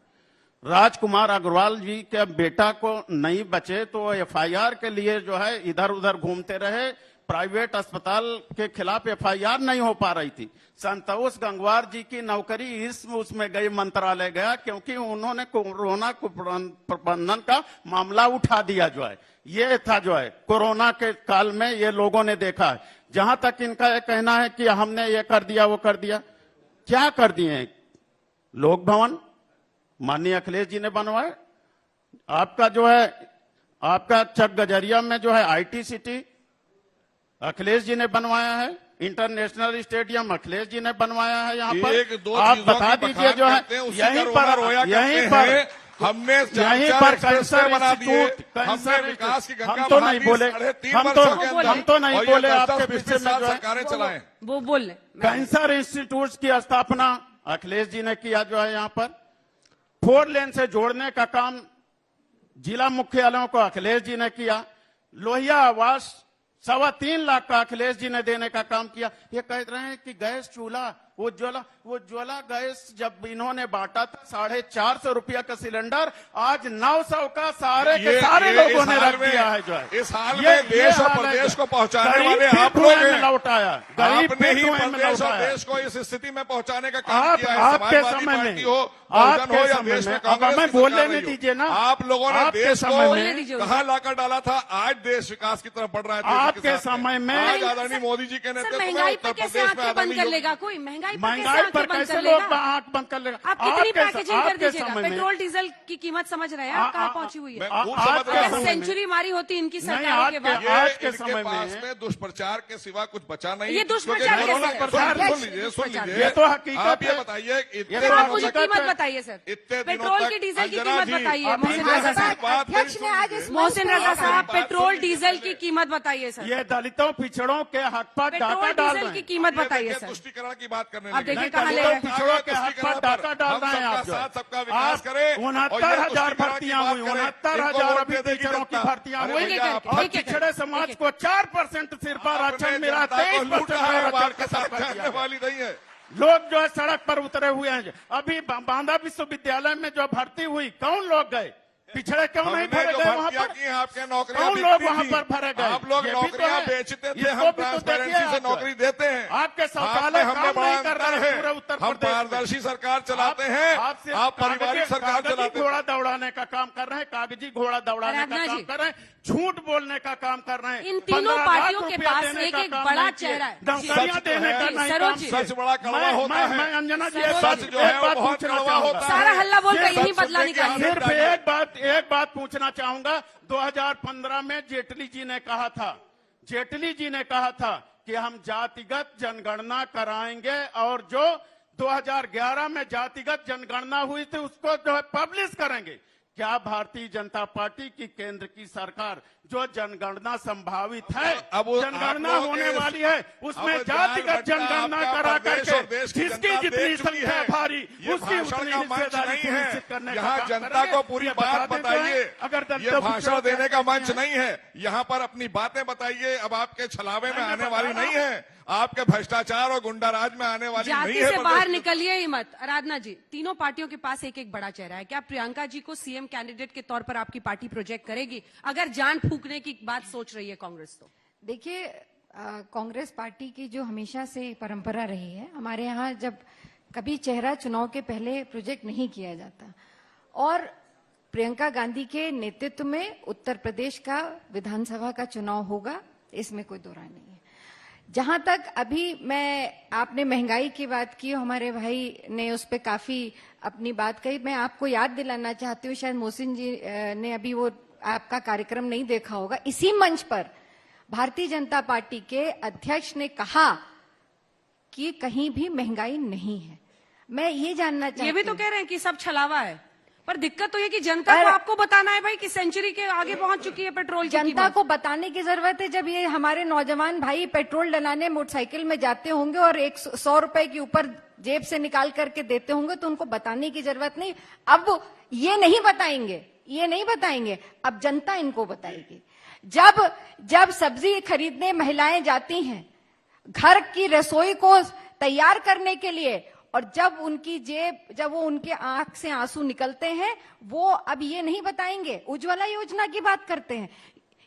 राजकुमार अग्रवाल जी के बेटा को नहीं बचे तो एफआईआर के लिए जो है इधर उधर घूमते रहे। प्राइवेट अस्पताल के खिलाफ एफआईआर नहीं हो पा रही थी। संतोष गंगवार जी की नौकरी उसमें गई, मंत्रालय गया, क्योंकि उन्होंने कोरोना प्रबंधन का मामला उठा दिया। जो है ये था, जो है कोरोना के काल में ये लोगों ने देखा है। जहां तक इनका ये कहना है कि हमने ये कर दिया वो कर दिया, क्या कर दिए? लोक भवन माननीय अखिलेश जी ने बनवाए। आपका जो है, आपका चक गजरिया में जो है आईटी सिटी अखिलेश जी ने बनवाया है। इंटरनेशनल स्टेडियम अखिलेश जी ने बनवाया है। यहाँ पर आप बता दीजिए, जो है यहीं पर हमने यहीं पर कैंसर बना दिए, कैंसर विकास की गंगा हम तो नहीं बोले, हम तो नहीं बोले आपके पीछे में जो सरकारें चलाएं। वो बोल ले। कैंसर इंस्टीट्यूट की स्थापना अखिलेश जी ने किया। जो है यहाँ पर 4 लेन से जोड़ने का काम जिला मुख्यालयों को अखिलेश जी ने किया। लोहिया आवास 3.25 लाख का अखिलेश जी ने देने का काम किया। ये कह रहे हैं कि गैस चूल्हा, वो ज्वाला गैस जब इन्होंने बांटा था 450 रुपया का सिलेंडर, आज 900 का सारे के सारे लोगों ने रख दिया है। जो है इस हाल में देश और प्रदेश को पहुंचाने वाले आप लोग हैं। लौटाया, आपने ही प्रदेश और देश को इस स्थिति में पहुंचाने का काम किया है। आपके समय में, हो या देश में कांग्रेस हमें बोलने नहीं दीजिए ना। आप लोगों ने देश में को कहां लाकर डाला था, आज देश विकास की तरफ बढ़ रहा है। आपके समय में आज आदरणीय मोदी जी के नेतृत्व में महंगाई उत्तर पर कैसे प्रदेश में आंखें बंद कर आदरणीय लेगा कोई? महंगाई पर कैसे लोग आंख बंद कर लेगा? आप कितनी पैकेजिंग कर दीजिएगा? समय में पेट्रोल डीजल की कीमत समझ रहे हैं आप कहाँ पहुंची हुई है? आज के समय में सेंचुरी मारी होती इनकी नहीं, सरकार के बाद। आज के समय में दुष्प्रचार के सिवा कुछ बचा नहीं। ये दुष्प्रचार क्योंकि कैसे है? सुन लीजिए, ये तो हकीकत आप ये है। बताइए, आप मुझे कीमत बताइए सर, इतने दिनों पेट्रोल तक की डीजल की अंजना कीमत जी, बताइए अभी मोहसिन रजा साहब। अध्यक्ष ने आज इस मोहसिन रजा साहब, बात सुन पेट्रोल लीजिए। डीजल की कीमत बताइए सर। ये दलितों पिछड़ों के हक पर डाका पेट्रोल डाल डीजल रहे की हैं। कीमत बताइए सर। तुष्टिकरण की बात करने अब देखिए लगे। कहाँ ले दलितों गए। पिछड़ों के हक पर डाका डाल रहे हैं आप। साथ सबका विकास करें। 69,000 भर्तियां हुई, 69,000 अभी टीचरों की भर्तियां हुई, एक एक और एक एक पिछड़े समाज को 4% सिर्फ आरक्षण मिला, 23% के साथ जाने वाली नहीं है। लोग जो है सड़क पर उतरे हुए हैं। अभी बांदा विश्वविद्यालय में जो भर्ती हुई, कौन लोग गए? पिछड़े क्यों नहीं भरे गए वहां पर? आपके नौकरियां कौन लोग वहां पर भरे गए? आप लोग ये भी तो नौकरियां है। बेचते थे, इसको हम भी तो ट्रांसपेरेंसी देखिए से आप। नौकरी देते हैं। आपके शौचालय हमने काम बड़ा नहीं कर रहे अंतर हैं पूरे है। उत्तर हम प्रदेश में। पारदर्शी सरकार चलाते हैं, आपसे आप पारिवारिक सरकार कागजी चलाते हैं। घोड़ा दौड़ाने का काम कर रहे हैं। कागजी फर्जी घोड़ा दौड़ाने का आराधना काम जी। कर रहे हैं, झूठ बोलने का काम कर रहे हैं। इन तीनों 15 लाख पार्टियों के रुपया पास देने एक का एक काम बड़ा नहीं किए, चेहरा है। धमकाइयां सच देने है, का नहीं सरोज काम जी। किए। सच बड़ा कड़वा होता है। मैं अंजना जी सरोज एक जी। बात सच जो है एक वो बात बहुत पूछना कड़वा चाहूंगा। होता सारा हल्ला बोल कर ये यही सच बदला सुनने की निकालिए। आदत सिर्फ एक बात पूछना चाहूंगा। 2015 में जेटली जी ने कहा था कि हम जातिगत जनगणना कराएंगे, और जो 2011 में जातिगत जनगणना हुई थी उसको जो है पब्लिश करेंगे। क्या भारतीय जनता पार्टी की केंद्र की सरकार जो जनगणना संभावित है, अब वो जनगणना आप लोग होने इस- वाली है, उसमें अब जातिगत जाल भट्टा जनगणना आपका करा प्रदेश करके और देश की जिसकी जनता जितनी देख चुकी संख्या है। भारी ये उसकी भाषण उतनी का मंच हिस्सेदारी नहीं है। सुनिश्चित करने का यहाँ काम जनता करेंगे। को पूरी ये बात बताते तो हैं, बताइए। अगर ये भाषण देने का मंच नहीं है। यहाँ पर अपनी बातें बताइए। अब आपके छलावे में आने वाली नहीं है, आपके भ्रष्टाचार और गुंडाराज में आने वाली नहीं जाति है। से बाहर प्रदेश में। निकलिए ही मत। आराधना जी, तीनों पार्टियों के पास एक एक बड़ा चेहरा है। क्या प्रियंका जी को सीएम कैंडिडेट के तौर पर आपकी पार्टी प्रोजेक्ट करेगी, अगर जान फूकने की बात सोच रही है कांग्रेस तो? देखिए, कांग्रेस पार्टी की जो हमेशा से परंपरा रही है, हमारे यहाँ जब कभी चेहरा चुनाव के पहले प्रोजेक्ट नहीं किया जाता, और प्रियंका गांधी के नेतृत्व में उत्तर प्रदेश का विधानसभा का चुनाव होगा, इसमें कोई दो राय नहीं है। जहां तक अभी आपने महंगाई की बात की, हमारे भाई ने उस पर काफी अपनी बात कही। मैं आपको याद दिलाना चाहती हूँ, शायद मोहसिन जी ने अभी वो आपका कार्यक्रम नहीं देखा होगा। इसी मंच पर भारतीय जनता पार्टी के अध्यक्ष ने कहा कि कहीं भी महंगाई नहीं है। मैं ये जानना चाहती हूँ, ये भी तो कह रहे हैं कि सब छलावा है, पर दिक्कत तो ये कि जनता को आपको बताना है भाई कि सेंचुरी के आगे पहुंच चुकी है पेट्रोल की जनता कीमत। को बताने की जरूरत है। जब ये हमारे नौजवान भाई पेट्रोल डलाने मोटरसाइकिल में जाते होंगे और 100 रुपए के ऊपर जेब से निकाल करके देते होंगे, तो उनको बताने की जरूरत नहीं। अब ये नहीं बताएंगे, अब जनता इनको बताएगी। जब सब्जी खरीदने महिलाएं जाती हैं घर की रसोई को तैयार करने के लिए, और जब वो उनके आंख से आंसू निकलते हैं, वो अब ये नहीं बताएंगे। उज्ज्वला योजना की बात करते हैं।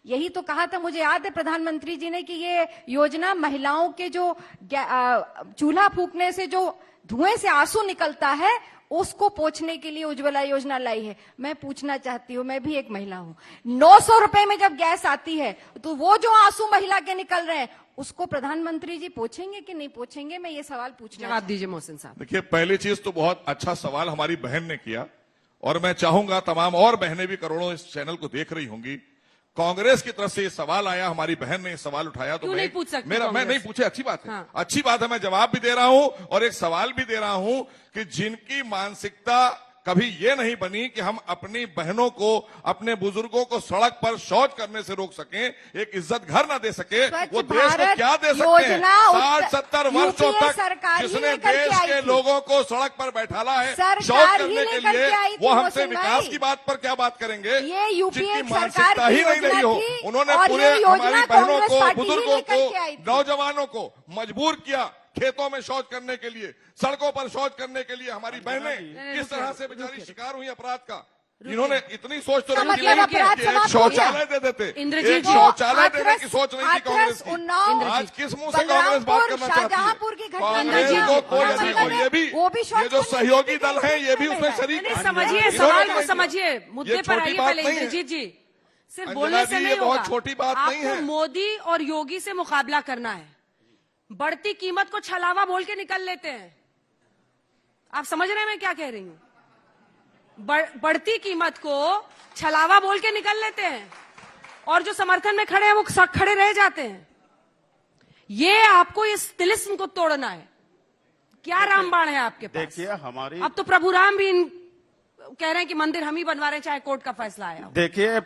यही तो कहा था, मुझे याद है प्रधानमंत्री जी ने, कि ये योजना महिलाओं के जो चूल्हा फूकने से जो धुएं से आंसू निकलता है, उसको पोंछने के लिए उज्ज्वला योजना लाई है। मैं पूछना चाहती हूँ, मैं भी एक महिला हूँ, 900 रुपए में जब गैस आती है, तो वो जो आंसू महिला के निकल रहे हैं, उसको प्रधानमंत्री जी पूछेंगे कि नहीं पूछेंगे? मैं ये सवाल पूछना जवाब दीजिए मोहसिन साहब। देखिए, पहली चीज तो बहुत अच्छा सवाल हमारी बहन ने किया, और मैं चाहूंगा तमाम और बहनें भी करोड़ों इस चैनल को देख रही होंगी। कांग्रेस की तरफ से ये सवाल आया, हमारी बहन ने ये सवाल उठाया, तो क्यों नहीं पूछ सकती मैं कांग्रेस? नहीं पूछे, अच्छी बात है। हाँ। अच्छी बात है, मैं जवाब भी दे रहा हूं और एक सवाल भी दे रहा हूं कि जिनकी मानसिकता कभी ये नहीं बनी कि हम अपनी बहनों को, अपने बुजुर्गों को सड़क पर शौच करने से रोक सकें, एक इज्जत घर न दे सके, वो देश को क्या दे सकते हैं? 60-70 वर्षों तक जिसने देश के लोगों को सड़क पर बैठाला है शौच करने के लिए, वो हमसे विकास की बात पर क्या बात करेंगे? ये यूपीए जिनकी सरकार मानसिकता की ही नहीं रही हो, योजना थी, उन्होंने और पूरे ये योजना हमारी बहनों कांग्रेस को, पार्टी ही बुजुर्गों लेकर के आई को, थी। नौजवानों को मजबूर किया खेतों में शौच करने के लिए, सड़कों पर शौच करने के लिए। हमारी बहनें किस तरह से बेचारी शिकार हुई अपराध का। इन्होंने इतनी सोच तो रखी मतलब नहीं अपराध कि एक समाप्त हो गया। शौचालय दे देते, इंद्रजीत एक जी, शौचालय देने की सोच नहीं थी कांग्रेस की। उन्नाव, आज किस मुंह से कांग्रेस बात करना चाहती है? शाहजहांपुर की घटना, कांग्रेस इंद्रजीत को जी, कोई इसका देखो, मतलब ये भी वो भी शौच ये जो को सहयोगी नहीं दल है, ये भी उसमें शरीक नहीं, है। समझिए, इन्होंने सवाल को नहीं समझिए, किया। मुद्दे ये पर छोटी आइए बात पहले। नहीं है। इंद्रजीत जी, सिर्फ अंजना बोलने जी, से ये नहीं बहुत होगा। छोटी बात नहीं आपको है। मोदी और योगी से मुकाबला करना है। बढ़ती कीमत को छलावा बोल के निकल लेते हैं। आप समझ रहे हैं मैं क्या कह रही हूं? बढ़ती कीमत को छलावा बोल के निकल लेते हैं, और जो समर्थन में खड़े हैं वो खड़े रह जाते हैं। ये आपको इस तिलिस्म को तोड़ना है। क्या रामबाण है आपके पास? देखिए, हमारी अब तो प्रभु राम भी कह रहे हैं कि मंदिर हम ही बनवा रहे हैं, चाहे कोर्ट का फैसला आया हो। देखिए,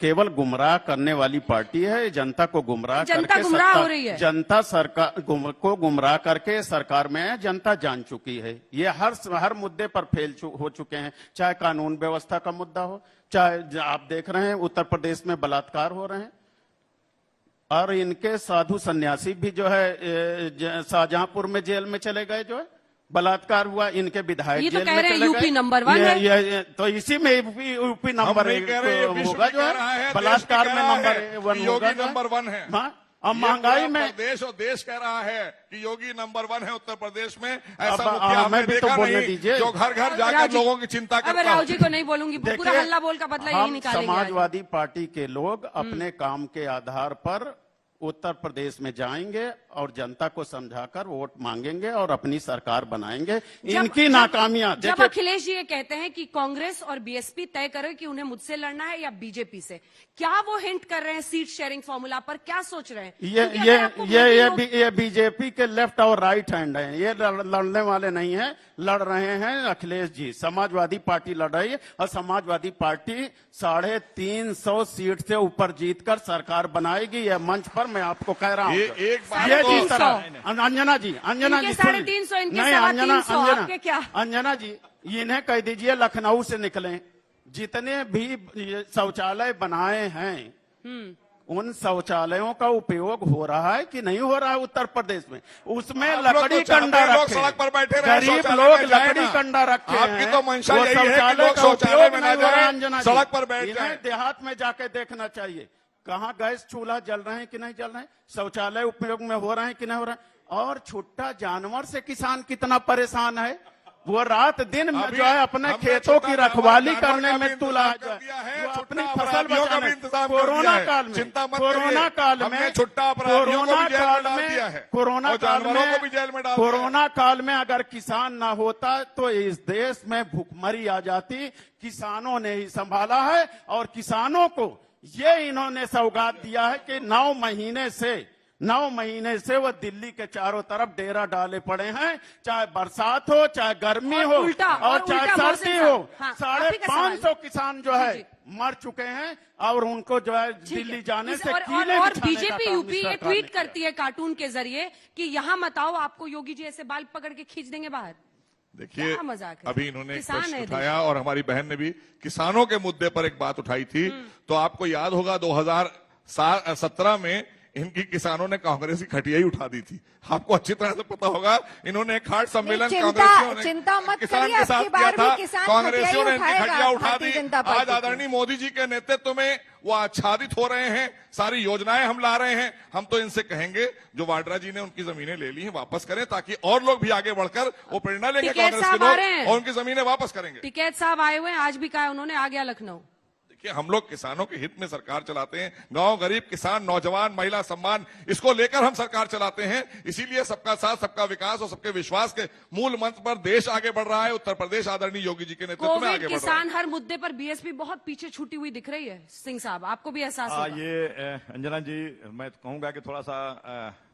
केवल गुमराह करने वाली पार्टी है। जनता को गुमराह जनता करके गुमराह हो रही है। जनता सरकार को गुमराह करके सरकार में है, जनता जान चुकी है। ये हर मुद्दे पर हो चुके हैं, चाहे कानून व्यवस्था का मुद्दा हो, चाहे आप देख रहे हैं उत्तर प्रदेश में बलात्कार हो रहे हैं, और इनके साधु सन्यासी भी जो है शाहजहांपुर में जेल में चले गए, जो है बलात्कार हुआ, इनके विधायक ये तो जेल कह में रहे हैं चले यूपी गए। नंबर 1 है। ये तो इसी में यूपी नंबर हम नहीं कह रहे, ये विश्व होगा, भी जो कह रहा है, है देश भी बलात्कार कह में रहा नंबर है 1 कि होगा, योगी नंबर 1 है। हाँ, अब महंगाई में प्रदेश और देश कह रहा है कि योगी नंबर 1 है उत्तर प्रदेश में। ऐसा अब मुखिया हमने हमें भी तो देखा बोलने नहीं दीजिए। जो घर घर राव जाकर जी- लोगों की चिंता अब करता राव हो। जी को नहीं बोलूंगी, पूरा देखिए, हल्ला बोल का बदला यही हम निकालेंगे आज। समाजवादी पार्टी के लोग अपने काम के आधार पर उत्तर प्रदेश में जाएंगे और जनता को समझाकर वोट मांगेंगे और अपनी सरकार बनाएंगे। इनकी नाकामियां जब देखिए, अखिलेश जी ये कहते हैं कि कांग्रेस और बीएसपी तय करे कि उन्हें मुझसे लड़ना है या बीजेपी से, क्या वो हिंट कर रहे हैं सीट शेयरिंग फॉर्मूला पर? क्या सोच रहे हैं? क्योंकि अगर आपको मोदी लोग- ये बीजेपी के लेफ्ट और राइट हैंड हैं। ये लड़ने वाले नहीं हैं, लड़ रहे हैं अखिलेश जी। समाजवादी पार्टी लड़ रही है और समाजवादी पार्टी 350 सीट से ऊपर जीतकर सरकार बनाएगी। ये मंच पर मैं आपको कह रहा हूं। एक बात ये तो- जिस तरह अंजना जी इनके सुन- 350, इनके नहीं, 350, आपके क्या? अंजना जी, इन्हें कह दीजिए लखनऊ से निकलें। जितने भी शौचालय बनाए हैं उन शौचालयों का उपयोग हो रहा है कि नहीं हो रहा है उत्तर प्रदेश में? उसमें आप लोग तो लकड़ी चाहते कंडा हैं लोग रखे, सड़क पर बैठे रहे, गरीब शौचालय लोग में जाए लकड़ी ना। कंडा रखे आपकी हैं। तो मंशा वो यही है कि शौचालय लोग का शौचालय उपयोग में ना नहीं हो रहा है, जाए, अंजना जी। सड़क पर बैठ इन्हें जाए। देहात में जाके देखना चाहिए कहाँ गैस चूल्हा जल रहे हैं कि नहीं जल रहे हैं, शौचालय उपयोग में हो रहे हैं कि नहीं हो रहा है। और छुट्टा जानवर से किसान कितना परेशान है, वो रात दिन में जो है अपने हमने खेतों की छोटा रखवाली जानवर करने का में भी तुला इंतजाम कर दिया है, वो छुट्टा अपनी फसल अपराधियों का भी बचाने इंतजाम कर दिया कोरोना है। काल में चिंता मत कोरोना करिए, काल हमने में छुट्टा अपराधियों को भी जेल में डाल दिया है कोरोना और काल जानवरों को भी जेल में डाल दिया है। कोरोना काल में अगर किसान ना होता तो इस देश में भूखमरी आ जाती। किसानों ने ही संभाला है और किसानों को ये इन्होंने सौगात दिया है कि 9 महीने से वो दिल्ली के चारों तरफ डेरा डाले पड़े हैं, चाहे बरसात हो चाहे गर्मी और हो उल्टा, और चाहे उल्टा मोहसिन सर्दी साहब। हो। हाँ, आप ही का 550 किसान जो है जी। मर चुके हैं और उनको जो है ठीक है। दिल्ली जाने इस- से और कीले बिछाने का बीजेपी काम यूपी इस ये सरकार ट्वीट ने किया। करती है कार्टून के जरिए कि यहाँ मत आओ, आपको योगी जी ऐसे बाल पकड़ के खींच देंगे बाहर। देखिए, क्या मजाक है? अभी इन्होंने एक किसान प्रश्न है उठाया और हमारी बहन ने भी किसानों के मुद्दे पर एक बात उठाई थी। तो आपको याद होगा 2017 में इनकी किसानों ने कांग्रेस की खटिया ही उठा दी थी। आपको अच्छी तरह से पता होगा, इन्होंने एक खाट सम्मेलन कांग्रेसियों ने चिंता मत किसान करिए, के अब साथ की किया बार था। भी किसान कांग्रेसियों ने खटिया इनकी ही खटिया उठा भारतीय दी। जनता पार्टी आज की। आदरणीय मोदी जी के नेतृत्व में वो आच्छादित हो रहे हैं, सारी योजनाएं हम ला रहे हैं। हम तो इनसे कहेंगे जो वाड्रा जी ने उनकी जमीनें ले ली हैं वापस करें, ताकि और लोग भी आगे बढ़कर वो प्रेरणा लेंगे टिकैत कांग्रेस साहब के आ रहे हैं। लोग और उनकी जमीनें वापस करेंगे। टिकैत साहब आए हुए हैं, आज भी कहा उन्होंने, आ गया लखनऊ। देखिए, हम लोग किसानों के हित में सरकार चलाते हैं। गांव गरीब किसान नौजवान महिला सम्मान, इसको लेकर हम सरकार चलाते हैं। इसीलिए सबका साथ सबका विकास और सबके विश्वास के मूल मंत्र पर देश आगे बढ़ रहा है। उत्तर प्रदेश आदरणीय योगी जी के नेतृत्व में कोविड आगे बढ़ रहा है। किसान हर मुद्दे पर बीएसपी बहुत पीछे छूटी हुई दिख रही है। सिंह साहब, आपको भी एहसास होगा। ये अंजना जी, मैं कहूंगा कि थोड़ा सा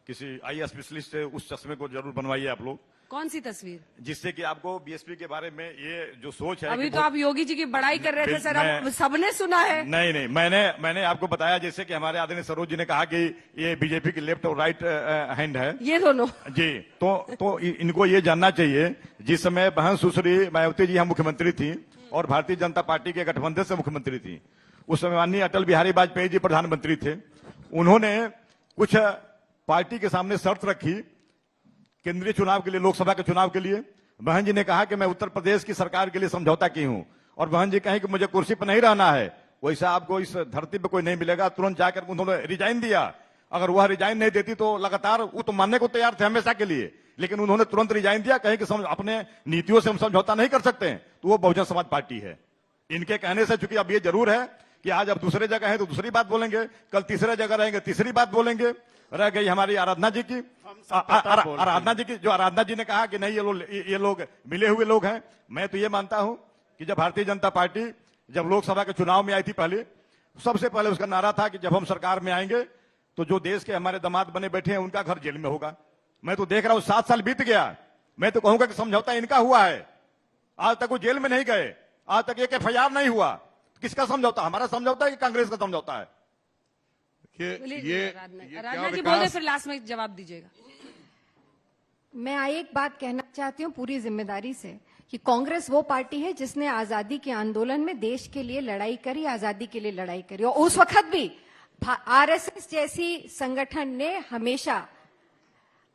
किसी आई स्पेशलिस्ट से उस चश्मे को जरूर बनवाइए आप लोग, कौन सी तस्वीर? जिससे कि आपको बीएसपी के बारे में ये जो सोच है अभी कि तो आप योगी जी की बड़ाई कर रहे थे सर, अब सबने सुना है। नहीं, मैंने आपको बताया जैसे कि हमारे आदरणीय सरोज जी ने कहा कि ये बीजेपी की लेफ्ट और राइट हैंड है ये दोनों जी। तो इनको ये जानना चाहिए, जिस समय बहन सुश्री मायावती जी हम मुख्यमंत्री थी और भारतीय जनता पार्टी के गठबंधन से मुख्यमंत्री थी, उस समय माननीय अटल बिहारी वाजपेयी जी प्रधानमंत्री थे। उन्होंने कुछ पार्टी के सामने शर्त रखी केंद्रीय चुनाव के लिए, लोकसभा के चुनाव के लिए। बहन जी ने कहा कि मैं उत्तर प्रदेश की सरकार के लिए समझौता की हूं, और बहन जी कहें कि मुझे कुर्सी पर नहीं रहना है, वैसा आपको इस धरती पर कोई नहीं मिलेगा। तुरंत जाकर उन्होंने रिजाइन दिया। अगर वह रिजाइन नहीं देती तो लगातार वो तो मानने को तैयार थे हमेशा के लिए, लेकिन उन्होंने तुरंत रिजाइन दिया, कहे कि अपने नीतियों से हम समझौता नहीं कर सकते हैं। तो वो बहुजन समाज पार्टी है। इनके कहने से, चूंकि अब ये जरूर है कि आज अब दूसरे जगह है तो दूसरी बात बोलेंगे, कल तीसरे जगह रहेंगे तीसरी बात बोलेंगे। रह गई हमारी आराधना जी की, आराधना जी ने कहा कि नहीं ये लोग मिले हुए लोग हैं। मैं तो ये मानता हूं कि जब भारतीय जनता पार्टी जब लोकसभा के चुनाव में आई थी, सबसे पहले उसका नारा था कि जब हम सरकार में आएंगे तो जो देश के हमारे दामाद बने बैठे हैं उनका घर जेल में होगा। मैं तो देख रहा हूं 7 साल बीत गया, मैं तो कहूंगा कि समझौता इनका हुआ है। आज तक वो जेल में नहीं गए, आज तक एक FIR नहीं हुआ। किसका समझौता? हमारा समझौता है कि कांग्रेस का समझौता है? आराधना जी बोले, फिर लास्ट में जवाब दीजिएगा। मैं एक बात कहना चाहती हूँ पूरी जिम्मेदारी से कि कांग्रेस वो पार्टी है जिसने आजादी के आंदोलन में देश के लिए लड़ाई करी, आजादी के लिए लड़ाई करी, और उस वक्त भी RSS जैसी संगठन ने हमेशा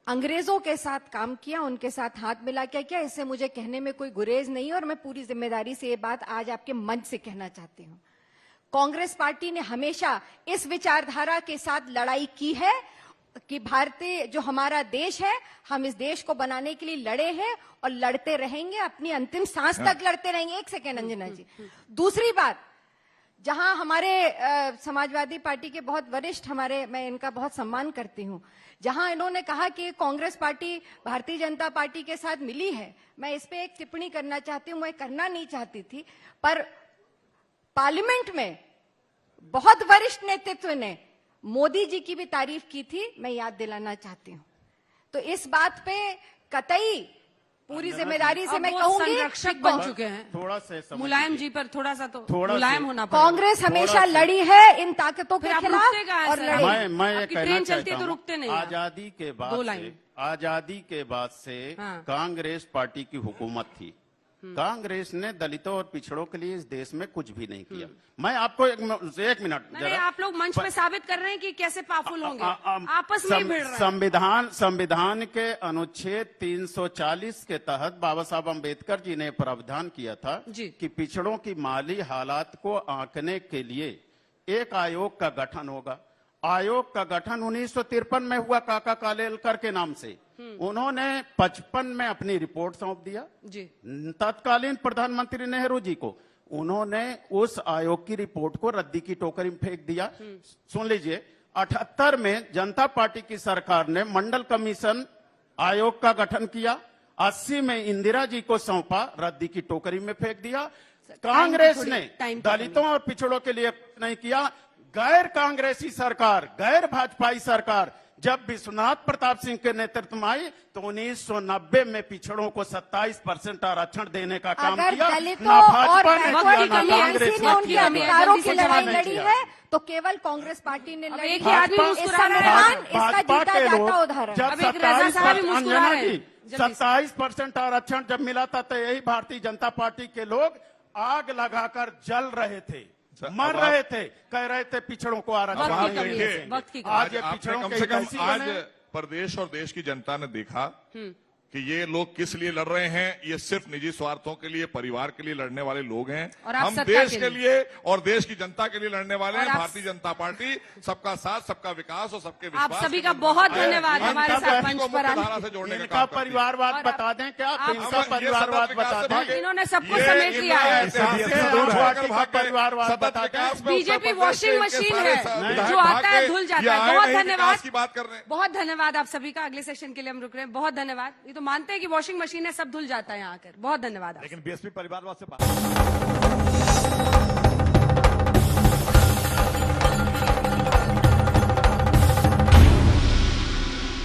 अंग्रेजों के साथ काम किया, उनके साथ हाथ मिला किया। इससे मुझे कहने में कोई गुरेज नहीं है, और मैं पूरी जिम्मेदारी से ये बात आज आपके मंच से कहना चाहती हूँ। कांग्रेस पार्टी ने हमेशा इस विचारधारा के साथ लड़ाई की है कि भारतीय जो हमारा देश है, हम इस देश को बनाने के लिए लड़े हैं और लड़ते रहेंगे, अपनी अंतिम सांस तक लड़ते रहेंगे। एक सेकेंड अंजना जी। दूसरी बात, जहां हमारे समाजवादी पार्टी के बहुत वरिष्ठ मैं इनका बहुत सम्मान करती हूं, जहां इन्होंने कहा कि कांग्रेस पार्टी भारतीय जनता पार्टी के साथ मिली है, मैं इस पे एक टिप्पणी करना चाहती हूं। मैं करना नहीं चाहती थी, पर पार्लियामेंट में बहुत वरिष्ठ नेतृत्व ने मोदी जी की भी तारीफ की थी, मैं याद दिलाना चाहती हूं। तो इस बात पे कतई पूरी जिम्मेदारी से मैं कहूंगी, संरक्षक बन चुके हैं। थोड़ा से समझिए। मुलायम जी पर थोड़ा सा तो थोड़ा मुलायम से- होना पड़ेगा। कांग्रेस हमेशा लड़ी है इन ताकतों फिर के आप खिलाफ रुकते कहाँ हैं और सर? लड़ी। मैं ये आपकी कहना ट्रेन चलती चाहता है तो हूं, रुकते नहीं आप। आजादी के बाद दो से लाइन। आजादी के बाद से हाँ। कांग्रेस पार्टी की हुकूमत थी। कांग्रेस ने दलितों और पिछड़ों के लिए इस देश में कुछ भी नहीं किया। मैं आपको एक मिनट नहीं, आप लोग मंच पे साबित कर रहे हैं कि कैसे पावरफुल होंगे, आपस में ही भिड़ रहे हैं। संविधान के अनुच्छेद 340 के तहत बाबा साहब अम्बेडकर जी ने प्रावधान किया था जी। कि पिछड़ों की माली हालात को आंकने के लिए एक आयोग का गठन होगा। आयोग का गठन 1953 में हुआ काका कालेलकर के नाम से। उन्होंने 55 में अपनी रिपोर्ट सौंप दिया जी। तत्कालीन प्रधानमंत्री नेहरू जी को। उन्होंने उस आयोग की रिपोर्ट को रद्दी की टोकरी में फेंक दिया। सुन लीजिए, 78 में जनता पार्टी की सरकार ने मंडल कमीशन आयोग का गठन किया। 80 में इंदिरा जी को सौंपा, रद्दी की टोकरी में फेंक दिया। कांग्रेस ने दलितों और पिछड़ों के लिए नहीं किया। गैर कांग्रेसी सरकार, गैर भाजपाई सरकार जब विश्वनाथ प्रताप सिंह के नेतृत्व में आई तो 1990 में पिछड़ों को 27% आरक्षण देने का काम अगर किया। दलितों ना और भाजपा ने बैकवर्ड किया, ना कांग्रेस कम्युनिटी ने ने उनके किया। अधिकारों की जल्दी से लड़ाई जवाब लड़ी है तो केवल कांग्रेस पार्टी ने लड़ी एक है। ही आदमी इस मुस्कुरा रहा है। संविधान इसका भाजपा जीता के जाता लोग उदाहरण। जब अब एक रजा साहब भी मुस्कुरा रहे हैं। जल्दी से। 27% आरक्षण जब मिला था तो यही भारतीय जनता पार्टी के लोग आग लगाकर जल रहे थे, मर रहे थे, कह रहे थे पिछड़ों को आरक्षण वक्त की नहीं कमी देंगे। है, वक्त की कमी। आज ये आपने पिछड़ों कम के से कम हितैषी आज बने। प्रदेश और देश की जनता ने देखा कि ये लोग किस लिए लड़ रहे हैं। ये सिर्फ निजी स्वार्थों के लिए, परिवार के लिए लड़ने वाले लोग हैं। और आप हम सत्ता देश के के लिए और देश की जनता के लिए लड़ने वाले और हैं। आप- भारतीय जनता पार्टी सबका साथ, सबका विकास और सबके आप विश्वास सभी के का लिए बहुत लड़ रहे हैं। धन्यवाद हम हमारे सब साथ को मंच पर मुख्य आने धारा से जोड़ने का इनका काम करते हैं। परिवारवाद और बता दें क्या? आप- इनका ये परिवारवाद सतत बता विकास से दें। भागे। इन्होंने सबको ये समेट लिया है। परिवारवाद बता दें। बीजेपी वॉशिंग मशीन है, विधायक जो आता है भागे, धुल ये जाता है। आए बहुत नहीं, धन्यवाद विकास की बात कर रहे हैं। बहुत धन्यवाद आप सभी का। अगले सेशन के लिए हम रुक रहे हैं। बहुत धन्यवाद। ये तो मानते हैं कि वॉशिंग मशीन है, सब धुल जाता है यहाँ आकर। बहुत धन्यवाद आप। लेकिन बीएसपी परिवारवाद से बात